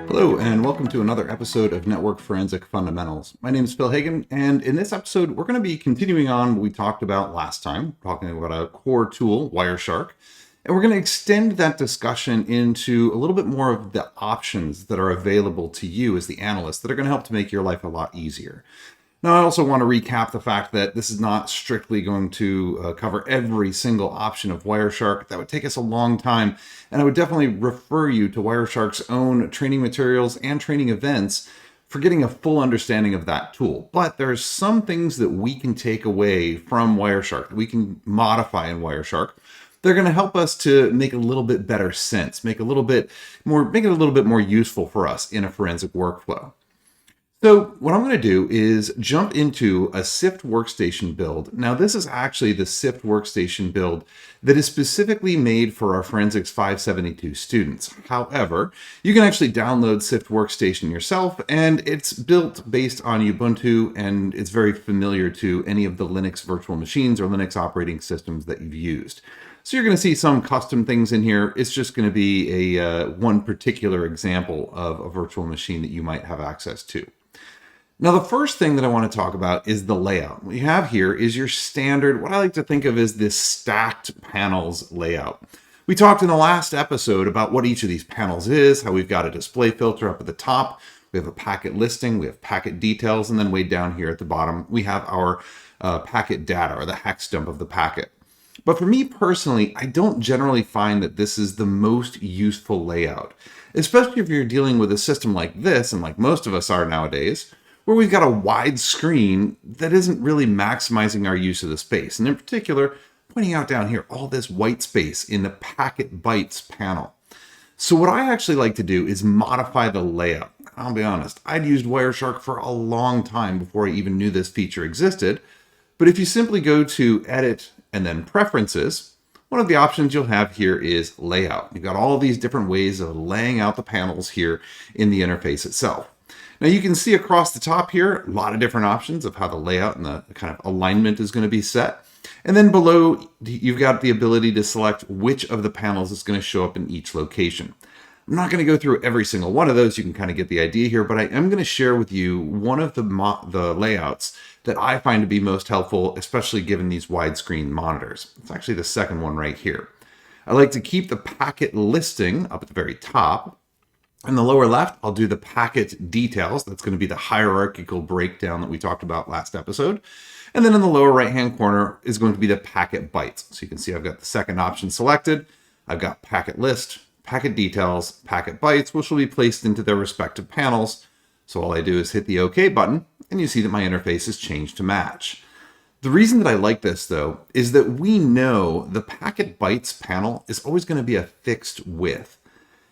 Hello, and welcome to another episode of Network Forensic Fundamentals. My name is Phil Hagan, and in this episode, we're going to be continuing on what we talked about last time, talking about a core tool, Wireshark, and we're going to extend that discussion into a little bit more of the options that are available to you as the analyst that are going to help to make your life a lot easier. Now, I also want to recap the fact that this is not strictly going to cover every single option of Wireshark. That would take us a long time, and I would definitely refer you to Wireshark's own training materials and training events for getting a full understanding of that tool. But there's some things that we can take away from Wireshark, that we can modify in Wireshark. They're going to help us to make a little bit better sense, make it a little bit more useful for us in a forensic workflow. So what I'm going to do is jump into a SIFT workstation build. Now, this is actually the SIFT workstation build that is specifically made for our Forensics 572 students. However, you can actually download SIFT workstation yourself, and it's built based on Ubuntu, and it's very familiar to any of the Linux virtual machines or Linux operating systems that you've used. So you're going to see some custom things in here. It's just going to be a one particular example of a virtual machine that you might have access to. Now, the first thing that I want to talk about is the layout. What you have here is your standard, what I like to think of as this stacked panels layout. We talked in the last episode about what each of these panels is, how we've got a display filter up at the top, we have a packet listing, we have packet details, and then way down here at the bottom, we have our packet data, or the hex dump of the packet. But for me personally, I don't generally find that this is the most useful layout, especially if you're dealing with a system like this, and like most of us are nowadays, where we've got a wide screen that isn't really maximizing our use of the space. And in particular, pointing out down here, all this white space in the packet bytes panel. So what I actually like to do is modify the layout. I'll be honest, I'd used Wireshark for a long time before I even knew this feature existed. But if you simply go to Edit and then Preferences, one of the options you'll have here is Layout. You've got all these different ways of laying out the panels here in the interface itself. Now you can see across the top here, a lot of different options of how the layout and the kind of alignment is going to be set. And then below, you've got the ability to select which of the panels is going to show up in each location. I'm not going to go through every single one of those. You can kind of get the idea here, but I am going to share with you one of the layouts that I find to be most helpful, especially given these widescreen monitors. It's actually the second one right here. I like to keep the packet listing up at the very top. In the lower left, I'll do the packet details. That's going to be the hierarchical breakdown that we talked about last episode. And then in the lower right-hand corner is going to be the packet bytes. So you can see I've got the second option selected. I've got packet list, packet details, packet bytes, which will be placed into their respective panels. So all I do is hit the OK button, and you see that my interface is changed to match. The reason that I like this, though, is that we know the packet bytes panel is always going to be a fixed width.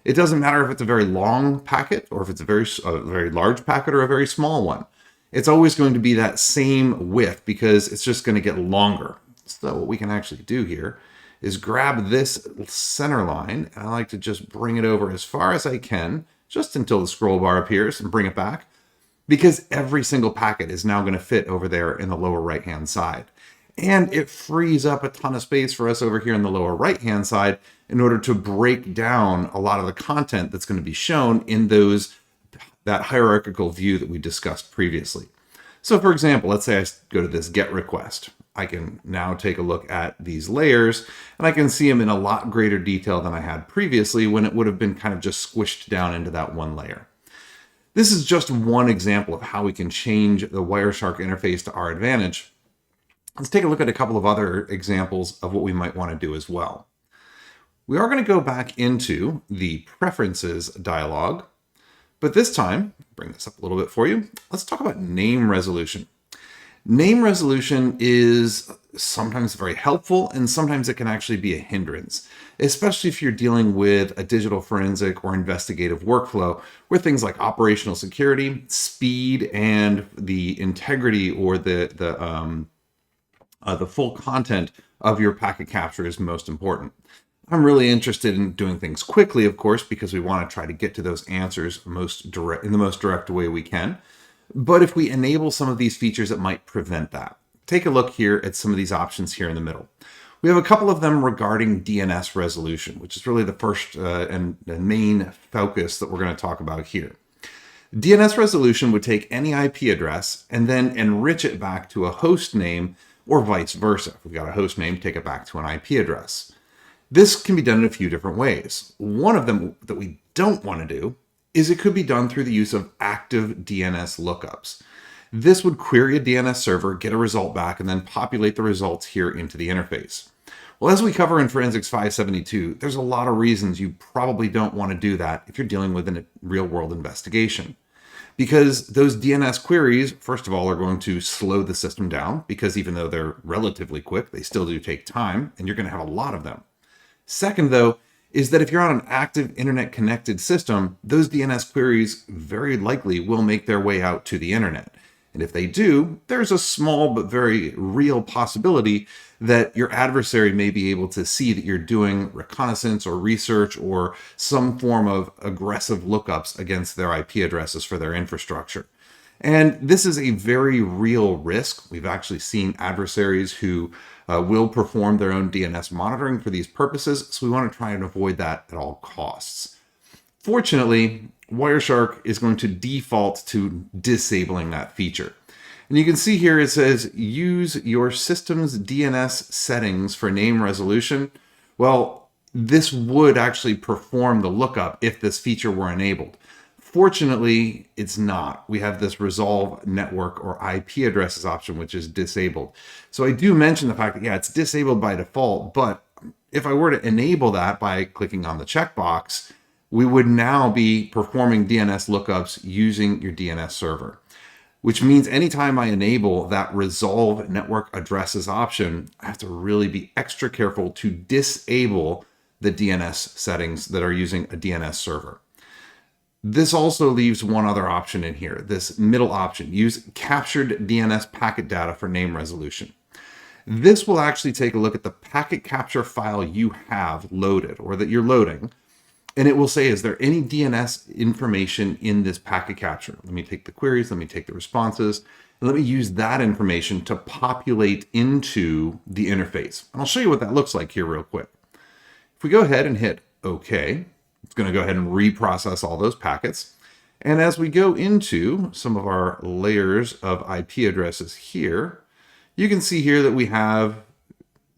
It doesn't matter if it's a very long packet or if it's a very large packet or a very small one. It's always going to be that same width because it's just going to get longer. So what we can actually do here is grab this center line, and I like to just bring it over as far as I can, just until the scroll bar appears, and bring it back, because every single packet is now going to fit over there in the lower right-hand side. And it frees up a ton of space for us over here in the lower right-hand side in order to break down a lot of the content that's going to be shown in that hierarchical view that we discussed previously. So for example, let's say I go to this GET request. I can now take a look at these layers, and I can see them in a lot greater detail than I had previously when it would have been kind of just squished down into that one layer. This is just one example of how we can change the Wireshark interface to our advantage. Let's take a look at a couple of other examples of what we might want to do as well. We are going to go back into the Preferences dialog, but this time, bring this up a little bit for you, let's talk about name resolution. Name resolution is sometimes very helpful, and sometimes it can actually be a hindrance, especially if you're dealing with a digital forensic or investigative workflow where things like operational security, speed, and the integrity or the full content of your packet capture is most important. I'm really interested in doing things quickly, of course, because we want to try to get to those answers in the most direct way we can. But if we enable some of these features, it might prevent that. Take a look here at some of these options here in the middle. We have a couple of them regarding DNS resolution, which is really the first and the main focus that we're going to talk about here. DNS resolution would take any IP address and then enrich it back to a host name or vice versa. If we've got a host name, take it back to an IP address. This can be done in a few different ways. One of them that we don't want to do is it could be done through the use of active DNS lookups. This would query a DNS server, get a result back, and then populate the results here into the interface. Well, as we cover in Forensics 572, there's a lot of reasons you probably don't want to do that if you're dealing with a real-world investigation. Because those DNS queries, first of all, are going to slow the system down, because even though they're relatively quick, they still do take time, and you're going to have a lot of them. Second, though, is that if you're on an active internet-connected system, those DNS queries very likely will make their way out to the internet. And if they do, there's a small but very real possibility that your adversary may be able to see that you're doing reconnaissance or research or some form of aggressive lookups against their IP addresses for their infrastructure. And this is a very real risk. We've actually seen adversaries who will perform their own DNS monitoring for these purposes, so we want to try and avoid that at all costs. Fortunately, Wireshark is going to default to disabling that feature. And you can see here it says, use your system's DNS settings for name resolution. Well, this would actually perform the lookup if this feature were enabled. Fortunately, it's not. We have this resolve network or IP addresses option, which is disabled. So I do mention the fact that, yeah, it's disabled by default, but if I were to enable that by clicking on the checkbox, we would now be performing DNS lookups using your DNS server, which means anytime I enable that resolve network addresses option, I have to really be extra careful to disable the DNS settings that are using a DNS server. This also leaves one other option in here, this middle option, use captured DNS packet data for name resolution. This will actually take a look at the packet capture file you have loaded or that you're loading, and it will say, is there any DNS information in this packet capture? Let me take the queries, let me take the responses, and let me use that information to populate into the interface. And I'll show you what that looks like here real quick. If we go ahead and hit OK, it's going to go ahead and reprocess all those packets. And as we go into some of our layers of IP addresses here, you can see here that we have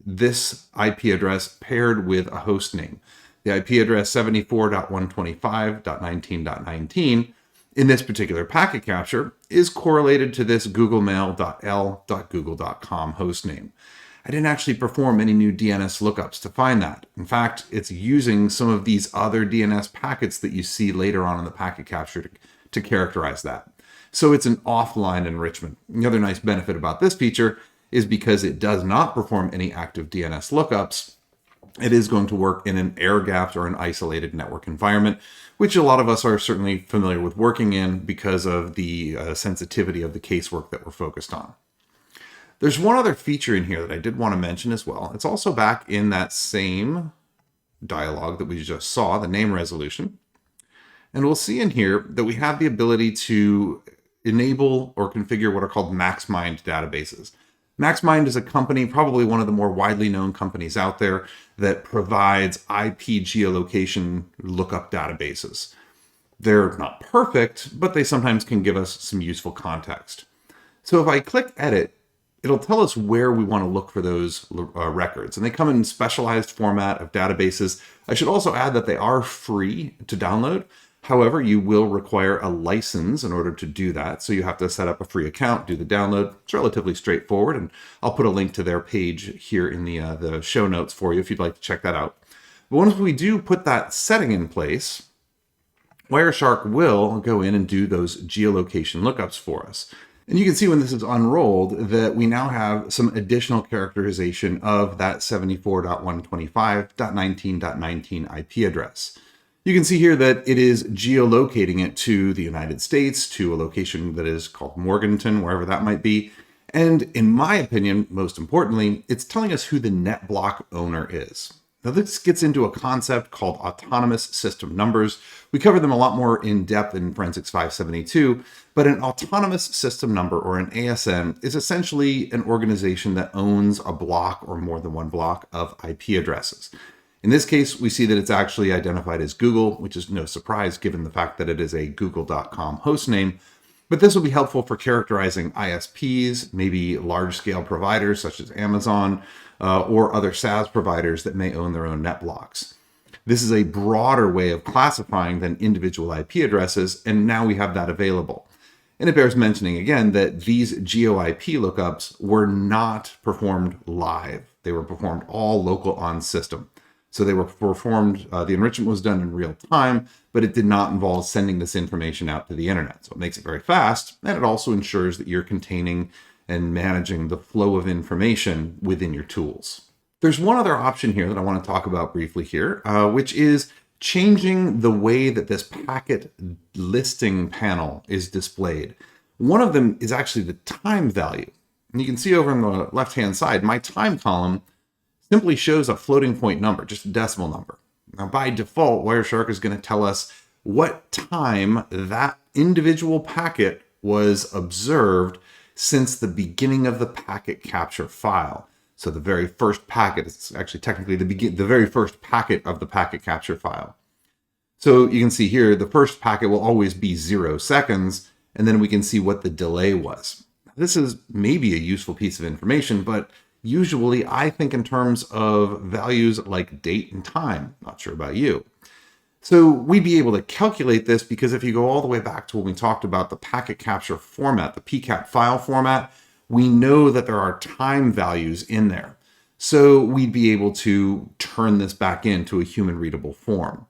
this IP address paired with a host name. The IP address 74.125.19.19 in this particular packet capture is correlated to this googlemail.l.google.com host name. I didn't actually perform any new DNS lookups to find that. In fact, it's using some of these other DNS packets that you see later on in the packet capture to characterize that. So it's an offline enrichment. The other nice benefit about this feature is because it does not perform any active DNS lookups, it is going to work in an air-gapped or an isolated network environment, which a lot of us are certainly familiar with working in because of the sensitivity of the casework that we're focused on. There's one other feature in here that I did want to mention as well. It's also back in that same dialog that we just saw, the name resolution. And we'll see in here that we have the ability to enable or configure what are called MaxMind databases. MaxMind is a company, probably one of the more widely known companies out there, that provides IP geolocation lookup databases. They're not perfect, but they sometimes can give us some useful context. So if I click Edit, it'll tell us where we want to look for those records. And they come in specialized format of databases. I should also add that they are free to download. However, you will require a license in order to do that. So you have to set up a free account, do the download. It's relatively straightforward. And I'll put a link to their page here in the show notes for you if you'd like to check that out. But once we do put that setting in place, Wireshark will go in and do those geolocation lookups for us. And you can see when this is unrolled that we now have some additional characterization of that 74.125.19.19 IP address. You can see here that it is geolocating it to the United States, to a location that is called Morganton, wherever that might be. And in my opinion, most importantly, it's telling us who the NetBlock owner is. Now, this gets into a concept called autonomous system numbers. We cover them a lot more in depth in Forensics 572, but an autonomous system number, or an ASN, is essentially an organization that owns a block or more than one block of IP addresses. In this case, we see that it's actually identified as Google, which is no surprise given the fact that it is a google.com hostname. But this will be helpful for characterizing ISPs, maybe large-scale providers such as Amazon, or other SaaS providers that may own their own net blocks. This is a broader way of classifying than individual IP addresses, and now we have that available. And it bears mentioning again that these GeoIP lookups were not performed live. They were performed all local on system. So they were performed, the enrichment was done in real time, but it did not involve sending this information out to the internet. So it makes it very fast, and it also ensures that you're containing and managing the flow of information within your tools. There's one other option here that I want to talk about briefly here, which is changing the way that this packet listing panel is displayed. One of them is actually the time value. And you can see over on the left-hand side, my time column simply shows a floating point number, just a decimal number. Now, by default, Wireshark is going to tell us what time that individual packet was observed since the beginning of the packet capture file. So the very first packet, it's actually technically the very first packet of the packet capture file. So you can see here, the first packet will always be 0 seconds, and then we can see what the delay was. This is maybe a useful piece of information, but usually I think in terms of values like date and time. Not sure about you. So we'd be able to calculate this because if you go all the way back to when we talked about the packet capture format, the PCAP file format, we know that there are time values in there. So we'd be able to turn this back into a human readable form.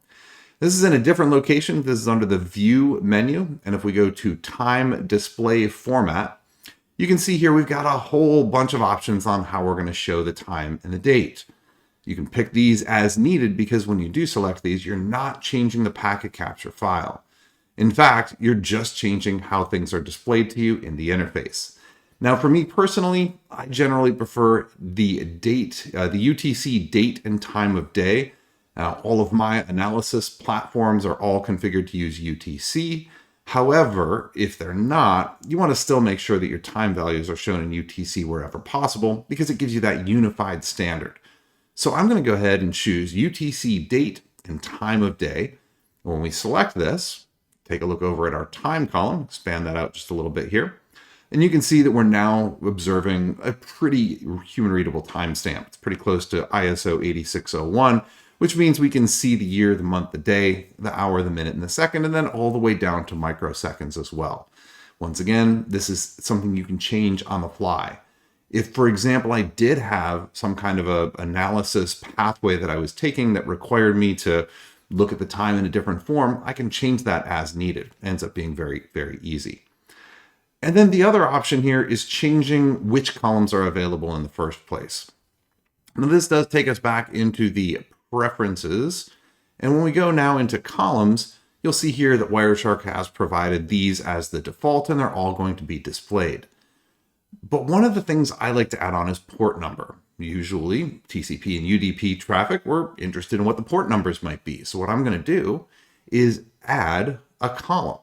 This is in a different location. This is under the View menu. And if we go to Time Display Format, you can see here we've got a whole bunch of options on how we're going to show the time and the date. You can pick these as needed because when you do select these, you're not changing the packet capture file. In fact, you're just changing how things are displayed to you in the interface. Now, for me personally, I generally prefer the date, the UTC date and time of day. All of my analysis platforms are all configured to use UTC. However, if they're not, you want to still make sure that your time values are shown in UTC wherever possible because it gives you that unified standard. So I'm going to go ahead and choose UTC date and time of day. When we select this, take a look over at our time column, expand that out just a little bit here. And you can see that we're now observing a pretty human readable timestamp. It's pretty close to ISO 8601. Which means we can see the year, the month, the day, the hour, the minute, and the second, and then all the way down to microseconds as well. Once again, this is something you can change on the fly. If, for example, I did have some kind of a analysis pathway that I was taking that required me to look at the time in a different form, I can change that as needed. It ends up being very, very easy. And then the other option here is changing which columns are available in the first place. Now, this does take us back into the preferences. And when we go now into columns, you'll see here that Wireshark has provided these as the default, and they're all going to be displayed. But one of the things I like to add on is port number. Usually TCP and UDP traffic, we're interested in what the port numbers might be. So what I'm going to do is add a column.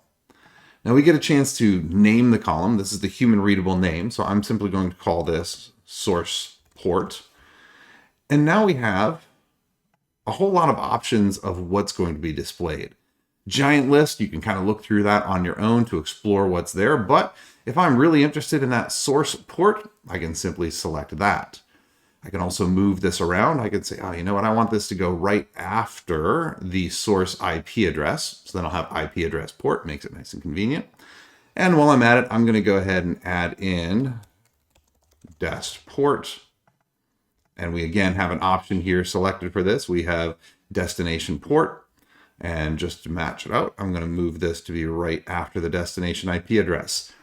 Now we get a chance to name the column. This is the human readable name. So I'm simply going to call this source port. And now we have a whole lot of options of what's going to be displayed. Giant list, you can kind of look through that on your own to explore what's there. But if I'm really interested in that source port, I can simply select that. I can also move this around. I could say, oh, you know what? I want this to go right after the source IP address. So then I'll have IP address port, makes it nice and convenient. And while I'm at it, I'm going to go ahead and add in dest port. And we again have an option here selected for this. We have destination port. And just to match it out, I'm going to move this to be right after the destination IP address.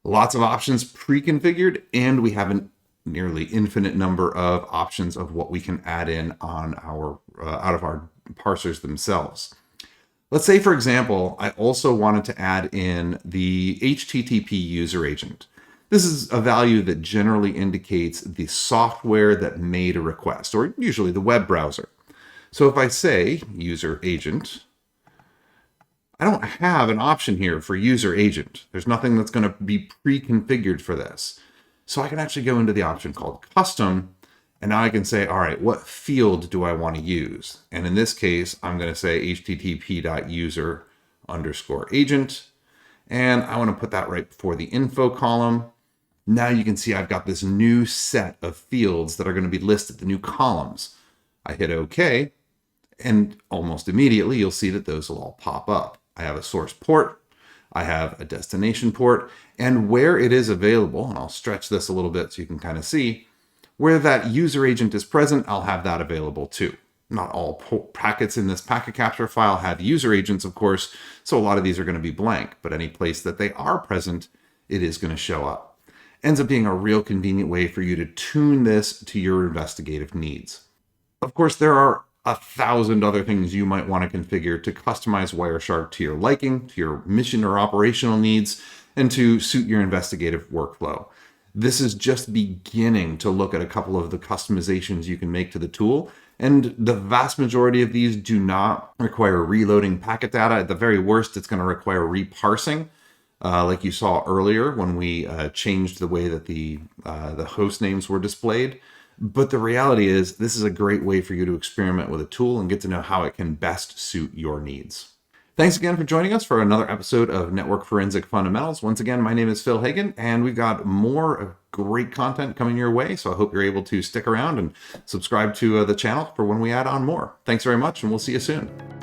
Lots of options pre-configured, and we have a nearly infinite number of options of what we can add in on our out of our parsers themselves. Let's say, for example, I also wanted to add in the HTTP user agent. This is a value that generally indicates the software that made a request, or usually the web browser. So if I say user agent, I don't have an option here for user agent. There's nothing that's going to be pre-configured for this. So I can actually go into the option called custom, and now I can say, all right, what field do I want to use? And in this case, I'm going to say http.user_agent, and I want to put that right before the info column. Now you can see I've got this new set of fields that are going to be listed, the new columns. I hit OK, and almost immediately you'll see that those will all pop up. I have a source port, I have a destination port, and where it is available, and I'll stretch this a little bit so you can kind of see, where that user agent is present, I'll have that available too. Not all packets in this packet capture file have user agents, of course, so a lot of these are going to be blank, but any place that they are present, it is going to show up. Ends up being a real convenient way for you to tune this to your investigative needs. Of course, there are 1,000 other things you might want to configure to customize Wireshark to your liking, to your mission or operational needs, and to suit your investigative workflow. This is just beginning to look at a couple of the customizations you can make to the tool, and the vast majority of these do not require reloading packet data. At the very worst, it's going to require reparsing, like you saw earlier when we changed the way that the host names were displayed. But the reality is, this is a great way for you to experiment with a tool and get to know how it can best suit your needs. Thanks again for joining us for another episode of Network Forensic Fundamentals. Once again, my name is Phil Hagen, and we've got more great content coming your way. So I hope you're able to stick around and subscribe to the channel for when we add on more. Thanks very much, and we'll see you soon.